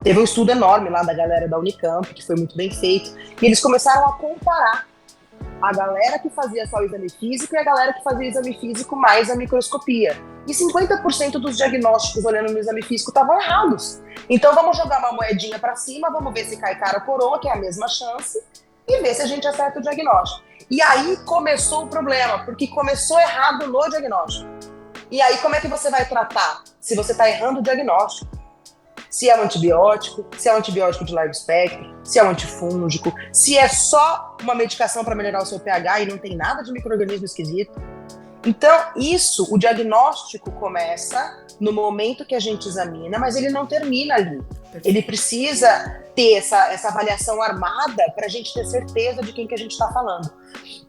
Teve um estudo enorme lá da galera da Unicamp, que foi muito bem feito, e eles começaram a comparar a galera que fazia só o exame físico e a galera que fazia o exame físico mais a microscopia. E 50% dos diagnósticos olhando no exame físico estavam errados. Então vamos jogar uma moedinha para cima, vamos ver se cai cara ou coroa, que é a mesma chance, e ver se a gente acerta o diagnóstico. E aí começou o problema, porque começou errado no diagnóstico. E aí como é que você vai tratar se você está errando o diagnóstico? Se é um antibiótico, se é um antibiótico de largo espectro, se é um antifúngico, se é só uma medicação para melhorar o seu pH e não tem nada de micro-organismo esquisito. Então, o diagnóstico começa no momento que a gente examina, mas ele não termina ali. Ele precisa ter essa avaliação armada para a gente ter certeza de quem que a gente está falando.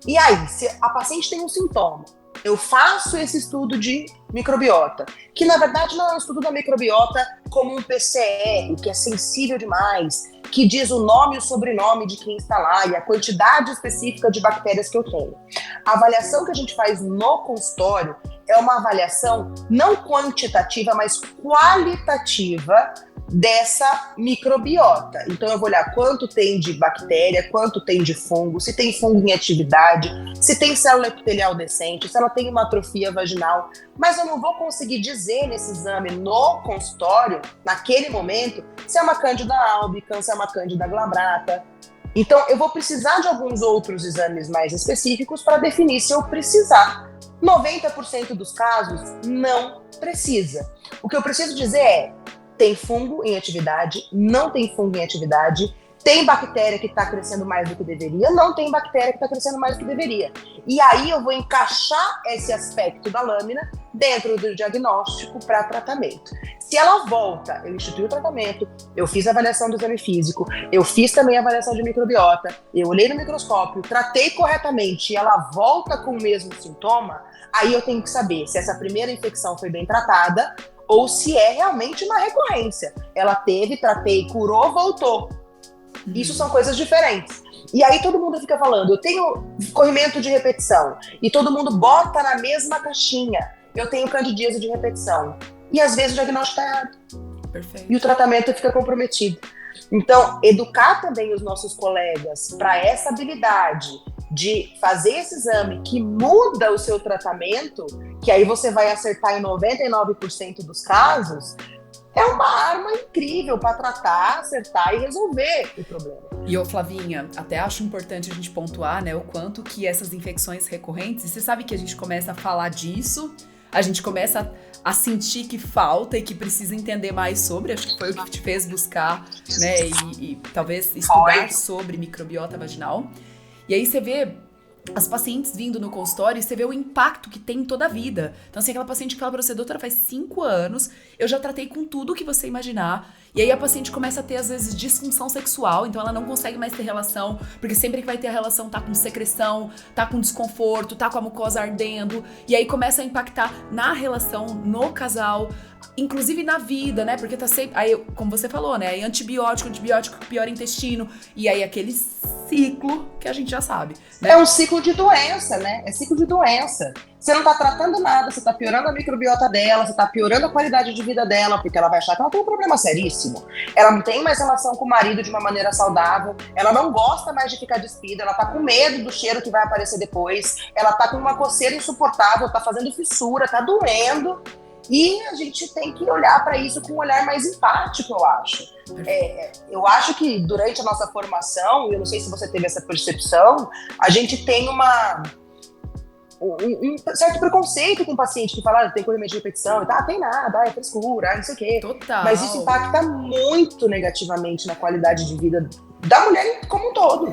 E aí, se a paciente tem um sintoma, eu faço esse estudo de microbiota, que na verdade não é um estudo da microbiota como um PCR, que é sensível demais, que diz o nome e o sobrenome de quem está lá e a quantidade específica de bactérias que eu tenho. A avaliação que a gente faz no consultório é uma avaliação não quantitativa, mas qualitativa dessa microbiota. Então eu vou olhar quanto tem de bactéria, quanto tem de fungo, se tem fungo em atividade, se tem célula epitelial decente, se ela tem uma atrofia vaginal. Mas eu não vou conseguir dizer nesse exame no consultório, naquele momento, se é uma Candida albicans, se é uma Candida glabrata. Então eu vou precisar de alguns outros exames mais específicos para definir se eu precisar. 90% dos casos não precisa. O que eu preciso dizer é: tem fungo em atividade, não tem fungo em atividade, tem bactéria que está crescendo mais do que deveria, não tem bactéria que está crescendo mais do que deveria. E aí eu vou encaixar esse aspecto da lâmina dentro do diagnóstico para tratamento. Se ela volta, eu instituí o tratamento, eu fiz a avaliação do exame físico, eu fiz também a avaliação de microbiota, eu olhei no microscópio, tratei corretamente e ela volta com o mesmo sintoma, aí eu tenho que saber se essa primeira infecção foi bem tratada ou se é realmente uma recorrência. Ela teve, tratei, curou, voltou. Isso são coisas diferentes. E aí todo mundo fica falando, eu tenho corrimento de repetição, e todo mundo bota na mesma caixinha, eu tenho candidíase de repetição. E às vezes o diagnóstico está errado. Perfeito. E o tratamento fica comprometido. Então, educar também os nossos colegas para essa habilidade de fazer esse exame que muda o seu tratamento, que aí você vai acertar em 99% dos casos, é uma arma incrível para tratar, acertar e resolver o problema. E ô Flavinha, até acho importante a gente pontuar, né, o quanto que essas infecções recorrentes, e você sabe que a gente começa a falar disso, a gente começa a sentir que falta e que precisa entender mais sobre, acho que foi o que te fez buscar, né, e talvez estudar sobre microbiota vaginal. E aí você vê as pacientes vindo no consultório e você vê o impacto que tem em toda a vida. Então, assim, aquela paciente que fala pra você, doutora, faz 5 anos, eu já tratei com tudo que você imaginar. E aí a paciente começa a ter, às vezes, disfunção sexual, então ela não consegue mais ter relação, porque sempre que vai ter a relação tá com secreção, tá com desconforto, tá com a mucosa ardendo, e aí começa a impactar na relação, no casal, inclusive na vida, né? Porque tá sempre, aí, como você falou, né? Aí antibiótico piora intestino, e aí aquele ciclo que a gente já sabe, né? É um ciclo de doença, né? É ciclo de doença. Você não tá tratando nada, você tá piorando a microbiota dela, você tá piorando a qualidade de vida dela, porque ela vai achar que ela tem um problema seríssimo. Ela não tem mais relação com o marido de uma maneira saudável, ela não gosta mais de ficar despida, ela tá com medo do cheiro que vai aparecer depois, ela tá com uma coceira insuportável, tá fazendo fissura, tá doendo. E a gente tem que olhar para isso com um olhar mais empático, eu acho. Eu acho que durante a nossa formação, eu não sei se você teve essa percepção, a gente tem um certo preconceito com o paciente que fala, tem corrimento de repetição, tem nada, é frescura, não sei o quê. Total. Mas isso impacta muito negativamente na qualidade de vida da mulher como um todo.